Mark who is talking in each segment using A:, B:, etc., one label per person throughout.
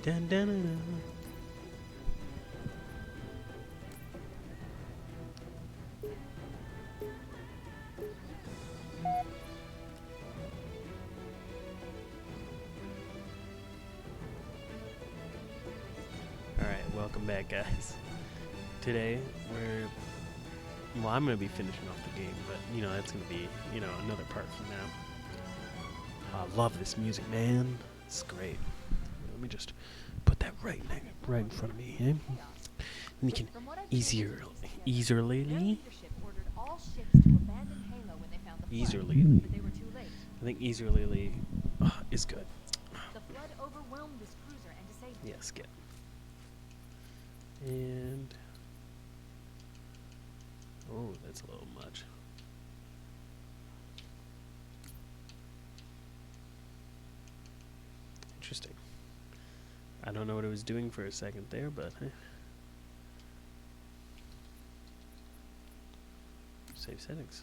A: Dun, dun, dun, dun. Alright, welcome back, guys. Today, I'm going to be finishing off the game, but, that's going to be, another part from now. I love this music, man. It's great. Let me just put that right in front of me, and you can easily, I think easily is good.
B: The flood overwhelmed this cruiser and disabled it.
A: Yes, get. And oh, that's a little much. Interesting. I don't know what it was doing for a second there, but save settings.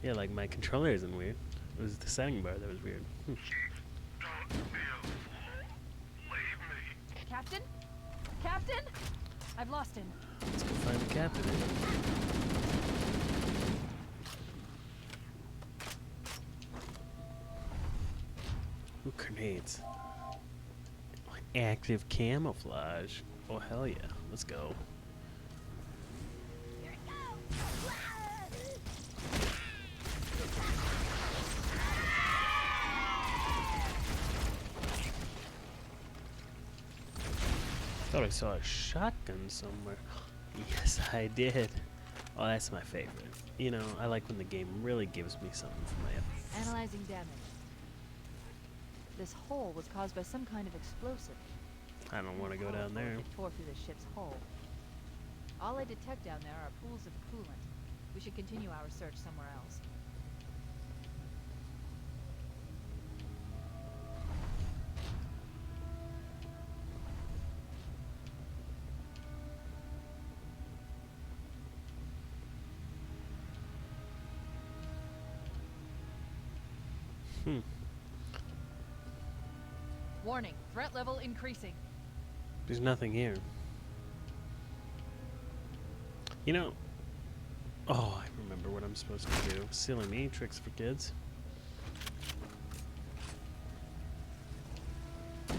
A: Yeah, like my controller isn't weird. It was the setting bar that was weird.
B: Captain? Captain? I've lost him.
A: Let's go find the captain. Ooh, grenades. Active camouflage. Oh, hell yeah. Let's go. Thought I saw a shotgun somewhere. Yes, I did. Oh, that's my favorite. I like when the game really gives me something for my effort.
B: Analyzing damage. This hole was caused by some kind of explosive.
A: I don't want to go down there.
B: It tore through the ship's hull. All I detect down there are pools of coolant. We should continue our search somewhere else. Warning, threat level increasing.
A: There's nothing here. Oh, I remember what I'm supposed to do. Silly me, tricks for kids. I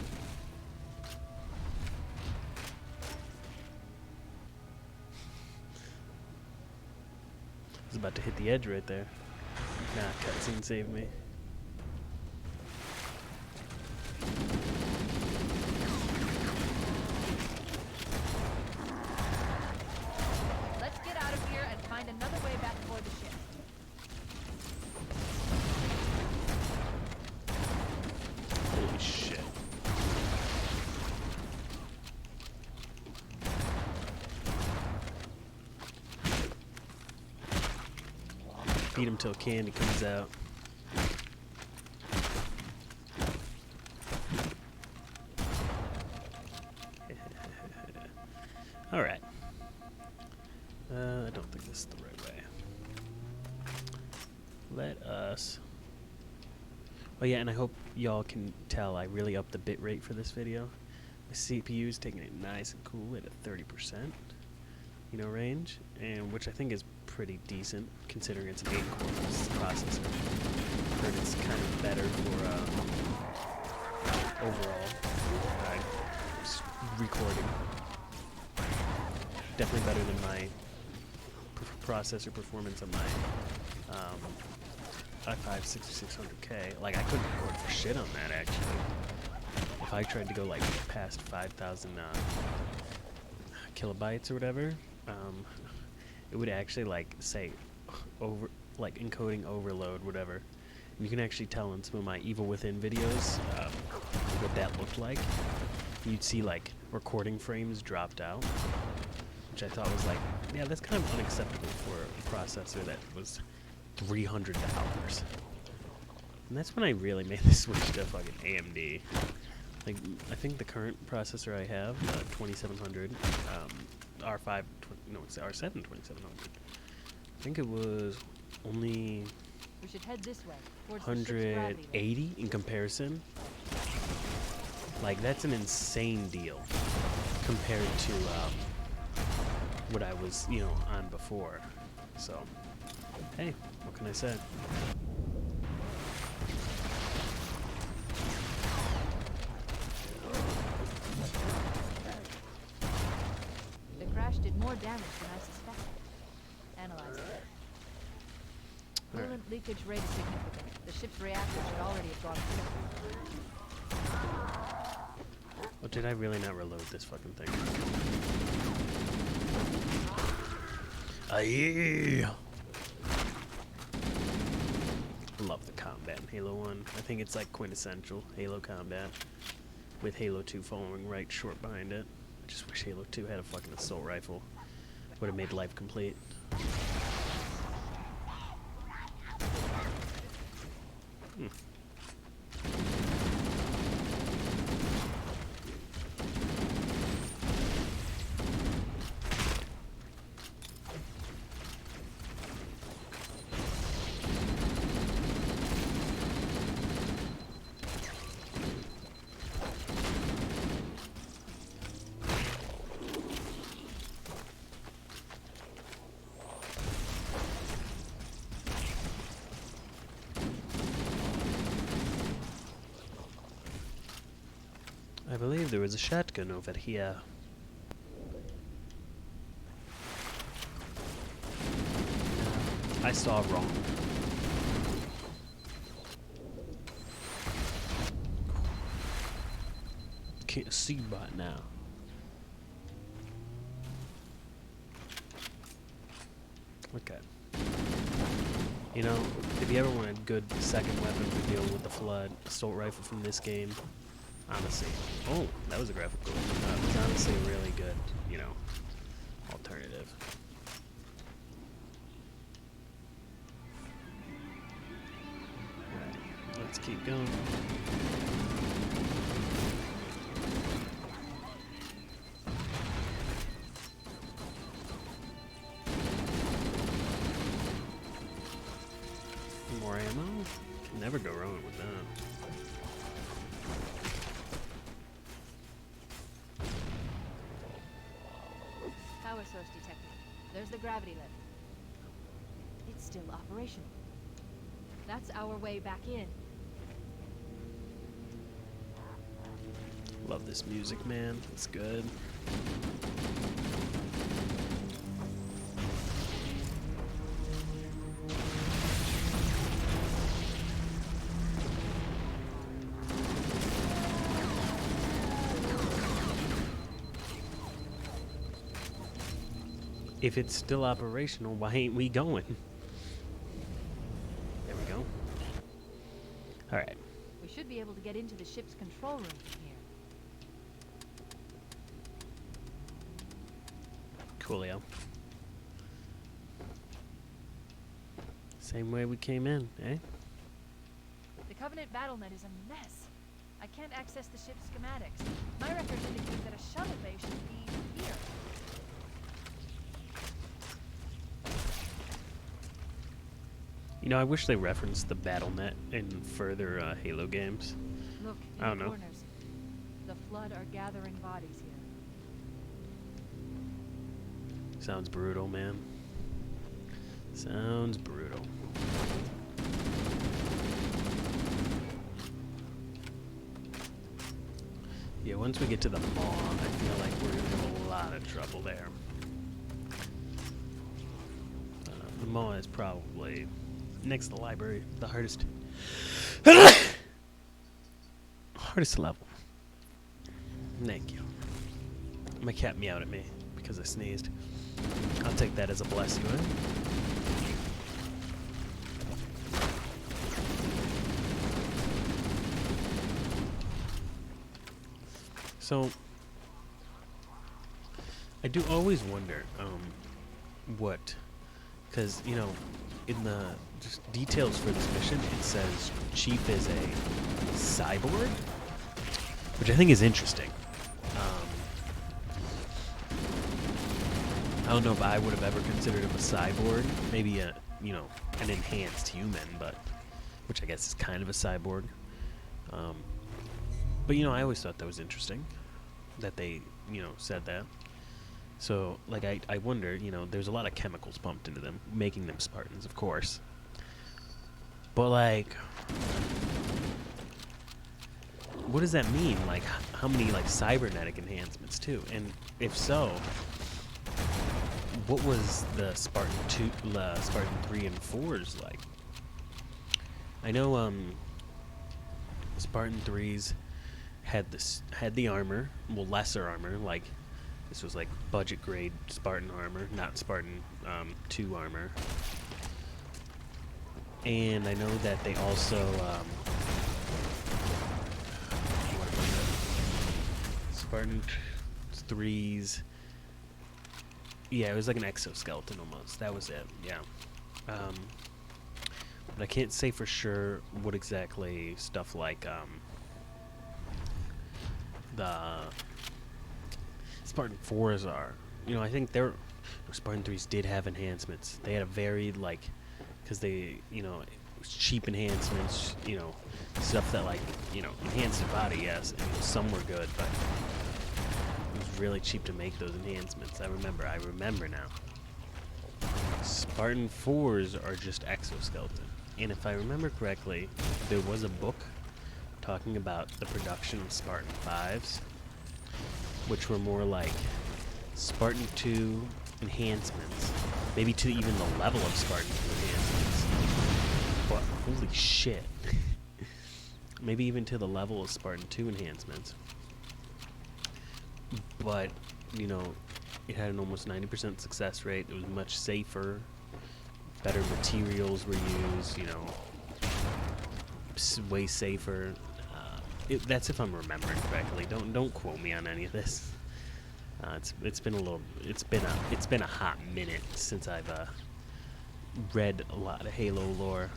A: was about to hit the edge right there. Nah, cutscene saved me.
B: Let's get out of here and find another way back toward the ship.
A: Holy shit. Beat him till candy comes out. Alright. I don't think this is the right way. Let us... Oh yeah, and I hope y'all can tell I really upped the bit rate for this video. My CPU is taking it nice and cool at a 30%, range, and which I think is pretty decent considering it's an 8-core processor. Heard it's kind of better for overall recording. Definitely better than my processor performance on my i5 6600K. Like, I couldn't record for shit on that, actually. If I tried to go, like, past 5,000 kilobytes or whatever, it would actually, like, say, encoding overload, whatever. And you can actually tell in some of my Evil Within videos what that looked like. You'd see, like, recording frames dropped out, which I thought was like, yeah, that's kind of unacceptable for a processor that was $300. And that's when I really made the switch to fucking AMD. Like, I think the current processor I have, 2700, it's the R7 2700. I think it was only
B: We should head this way, towards the ship's gravity limit.
A: 180 in comparison. Like, that's an insane deal compared to what I was, you know, on before. So, hey, what can I say?
B: The crash did more damage than I suspected. Analyze it.
A: Alright.
B: Coolant leakage rate is significant. The ship's reactor should already have gone through.
A: Oh, did I really not reload this fucking thing? Aye. Love the combat in Halo 1. I think it's like quintessential Halo combat, with Halo 2 following right short behind it. I just wish Halo 2 had a fucking assault rifle. Would have made life complete. I believe there was a shotgun over here. I saw wrong. Can't see right now. Okay. You know, if you ever want a good second weapon for dealing with the Flood, assault rifle from this game, honestly. Oh, that was a graphical. It's honestly a really good, you know, alternative. Alright, let's keep going. More ammo? Can never go wrong with that.
B: Power source detected. There's the gravity lift. It's still operational. That's our way back in.
A: Love this music, man. It's good. If it's still operational, why ain't we going? There we go. Alright.
B: We should be able to get into the ship's control room from here.
A: Coolio. Same way we came in, eh?
B: The Covenant BattleNet is a mess. I can't access the ship's schematics. My records indicate that a shuttle bay should be here.
A: You know, I wish they referenced the BattleNet in further Halo games.
B: Look,
A: I
B: in
A: don't
B: the
A: know.
B: corners. The Flood are gathering bodies here.
A: Sounds brutal, man. Sounds brutal. Yeah, once we get to the Maw, I feel like we're gonna have a lot of trouble there. The Maw is probably next to the library, the hardest level. Thank you. My cat meowed at me because I sneezed. I'll take that as a blessing, right? So, I do always wonder, what, because, you know, in the just details for this mission, it says Chief is a cyborg, which I think is interesting. don't know if I would have ever considered him a cyborg. Maybe a, you know, an enhanced human, but which I guess is kind of a cyborg. But you know, I always thought that was interesting that they, you know, said that. So like I wonder, you know, there's a lot of chemicals pumped into them, making them Spartans, of course. But like, what does that mean? Like, how many like cybernetic enhancements too? And if so, what was the Spartan 3 and 4s like? I know Spartan 3s had the armor, well, lesser armor, like this was like budget grade Spartan armor, not Spartan 2 armor. And I know that they also Spartan 3s. Yeah, it was like an exoskeleton almost. That was it. Yeah. But I can't say for sure what exactly stuff like the Spartan 4s are. You know, I think Spartan 3s did have enhancements. They had a varied, like, because they, you know, it was cheap enhancements, you know, stuff that, like, you know, enhanced your body, yes, and some were good, but it was really cheap to make those enhancements. I remember now. Spartan 4s are just exoskeleton. And if I remember correctly, there was a book talking about the production of Spartan 5s, which were more like Spartan 2 enhancements, maybe to even the level of Spartan 2 enhancements. But holy shit. Maybe even to the level of Spartan 2 enhancements. But, you know, it had an almost 90% success rate. It was much safer. Better materials were used, you know, way safer. That's if I'm remembering correctly. Don't quote me on any of this. It's been a hot minute since I've read a lot of Halo lore.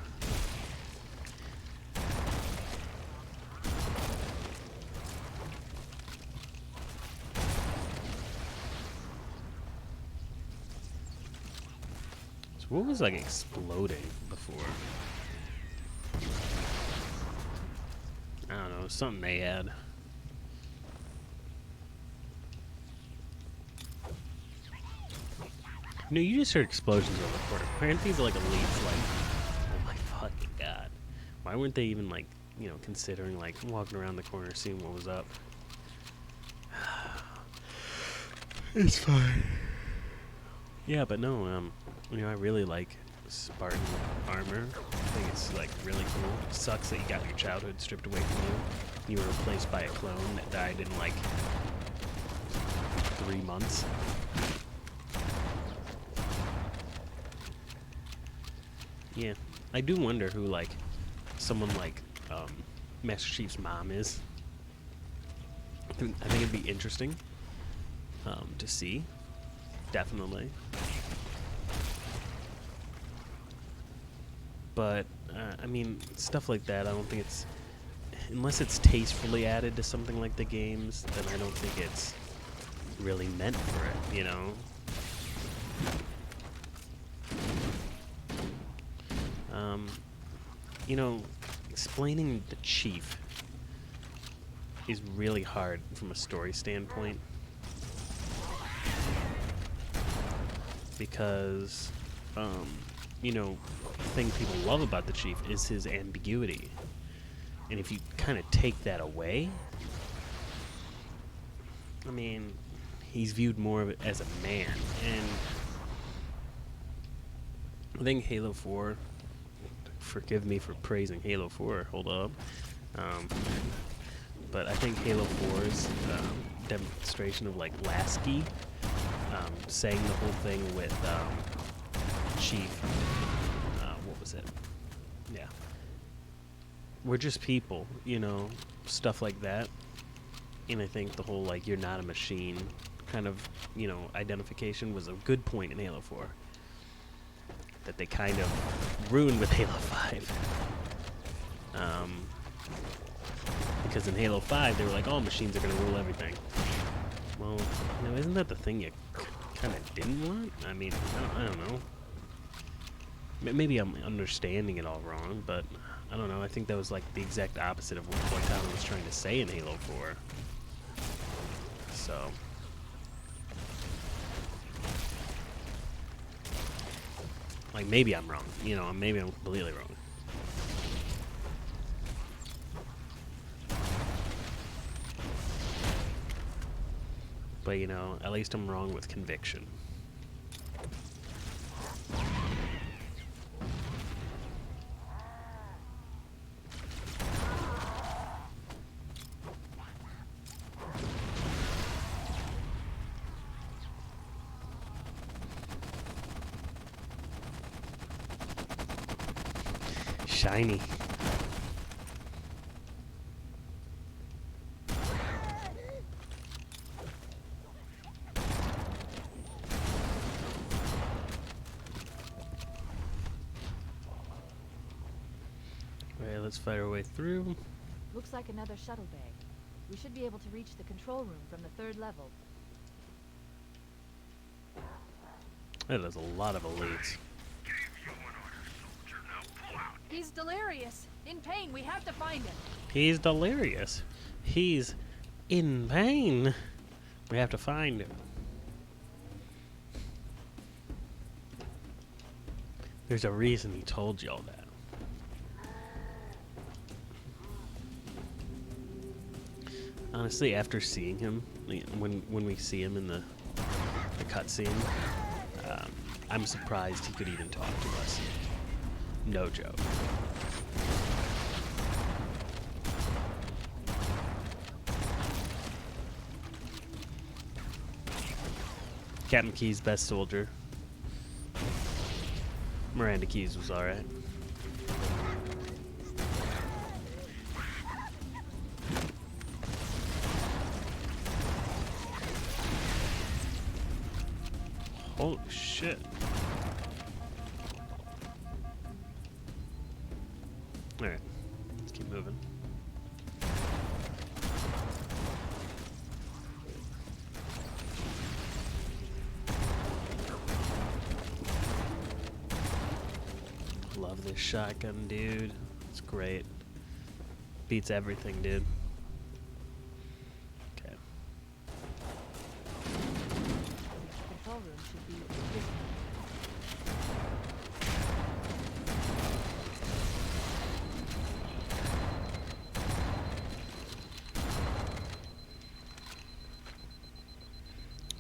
A: So what was like exploding before? I don't know, something they had. No, you just heard explosions over the corner. Aren't these like elites? Like, oh my fucking god! Why weren't they even like, you know, considering like walking around the corner, seeing what was up? It's fine. Yeah, but no, you know, I really like Spartan armor. I think it's like really cool. It sucks that you got your childhood stripped away from you. You were replaced by a clone that died in like 3 months. Yeah, I do wonder who like someone like Master Chief's mom is. I think it'd be interesting to see. Definitely. But I mean, stuff like that, I don't think it's, unless it's tastefully added to something like the games, then I don't think it's really meant for it, you know? You know, explaining the Chief is really hard from a story standpoint. Because, you know, the thing people love about the Chief is his ambiguity. And if you kind of take that away, I mean, he's viewed more of it as a man. And I think Halo 4, forgive me for praising Halo 4, hold up. But I think Halo 4's demonstration of like Lasky, saying the whole thing with Chief, what was it? Yeah. We're just people, you know, stuff like that. And I think the whole, like, you're not a machine kind of, you know, identification was a good point in Halo 4. That they kind of ruined with Halo 5. Because in Halo 5, they were like, oh, machines are going to rule everything. Well, you know, isn't that the thing you kind of didn't want. I mean, I don't know. Maybe I'm understanding it all wrong, but I don't know. I think that was like the exact opposite of what Tyler was trying to say in Halo 4. So. Like, maybe I'm wrong. You know, maybe I'm completely wrong. But, you know, at least I'm wrong with conviction. Shiny. Alright, let's fight our way through.
B: Looks like another shuttle bay. We should be able to reach the control room from the 3rd level.
A: That is a lot of elites.
B: He's delirious. In pain. We have to find him.
A: He's delirious. He's in pain. We have to find him. There's a reason he told y'all that. Honestly, after seeing him, when we see him in the cutscene, I'm surprised he could even talk to us. No joke. Captain Keyes, best soldier. Miranda Keyes was alright. Holy shit. Alright, let's keep moving. Love this shotgun, dude. It's great. Beats everything, dude. Okay.
B: Control room should be this way.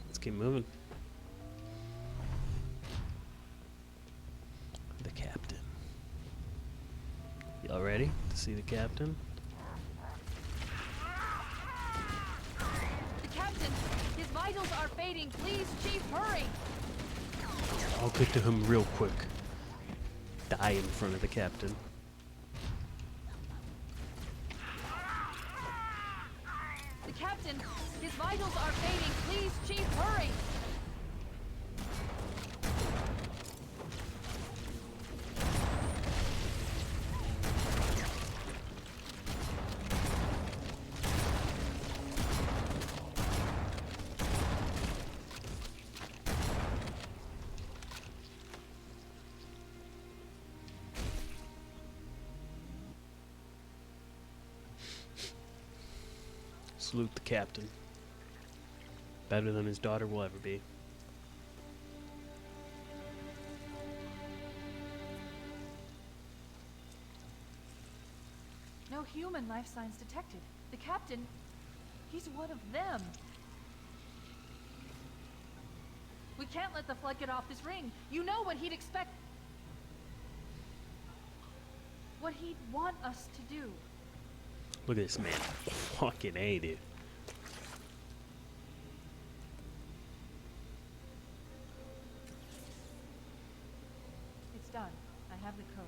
A: Let's keep moving. The captain. Y'all ready to see the captain?
B: The captain! His vitals are fading. Please, Chief, hurry!
A: I'll get to him real quick. Die in front of the captain.
B: The captain! His vitals are fading. Please, Chief, hurry!
A: Salute the captain. Better than his daughter will ever be.
B: No human life signs detected. The captain, he's one of them. We can't let the Flood get off this ring. You know what he'd expect. What he'd want us to do.
A: Look at this man. Fucking A, dude.
B: It's done. I have the code.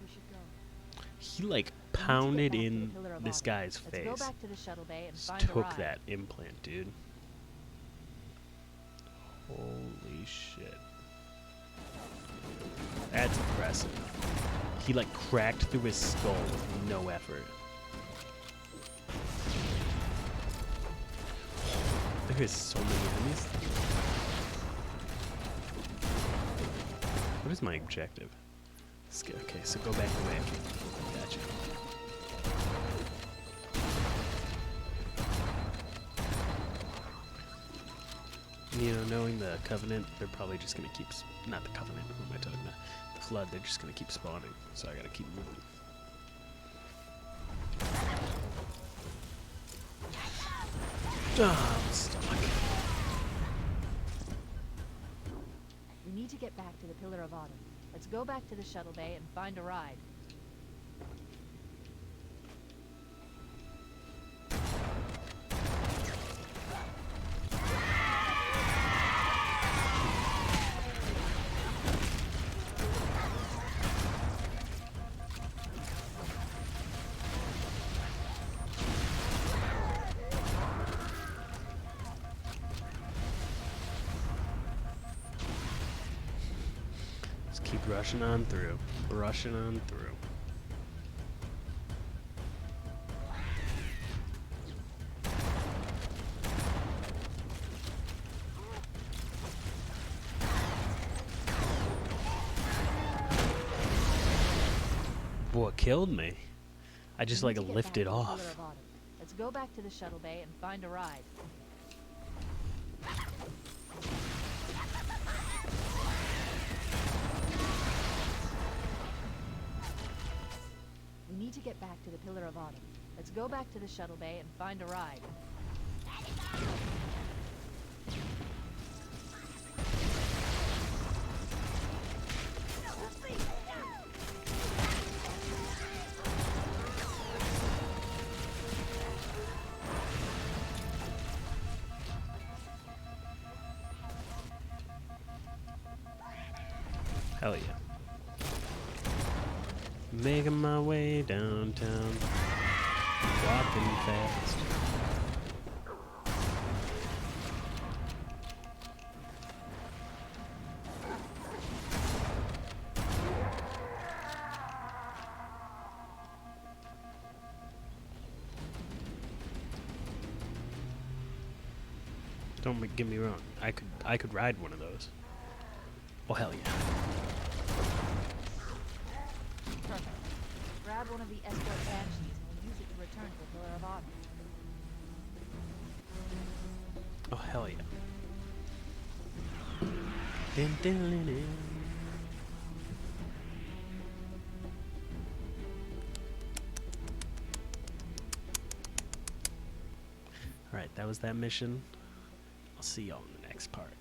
B: We should go.
A: He like
B: We need to get
A: pounded
B: back to
A: in
B: the Pillar of
A: this
B: Autumn.
A: guy's
B: Let's
A: face.
B: go back to the shuttle bay and
A: Just
B: find the
A: took
B: ride.
A: that implant, dude. Holy shit. That's impressive. He like cracked through his skull with no effort. There is so many enemies. What is my objective? Okay, so go back the way I came. Gotcha. You know, knowing the Covenant, they're probably just gonna keep... Not the Covenant, who am I talking about? The Flood, they're just gonna keep spawning. So I gotta keep moving. Ah, I'm stuck.
B: We need to get back to the Pillar of Autumn. Let's go back to the shuttle bay and find a ride.
A: Just keep rushing on through. Rushing on through. What killed me? I just
B: We
A: like
B: need to get
A: lifted
B: back to the
A: off.
B: Pillar of Autumn. Let's go back to the shuttle bay and find a ride. We need to get back to the Pillar of Autumn. Let's go back to the shuttle bay and find a ride.
A: Hell yeah. Making my way downtown. Walking fast. Don't get me wrong. I could ride one of those. Oh hell yeah.
B: Perfect. Grab one of the escort banshees and we'll use it to return to the Pillar of Autumn.
A: Oh hell yeah. Dun, dun, dun, dun. Alright, that was that mission. I'll see y'all in the next part.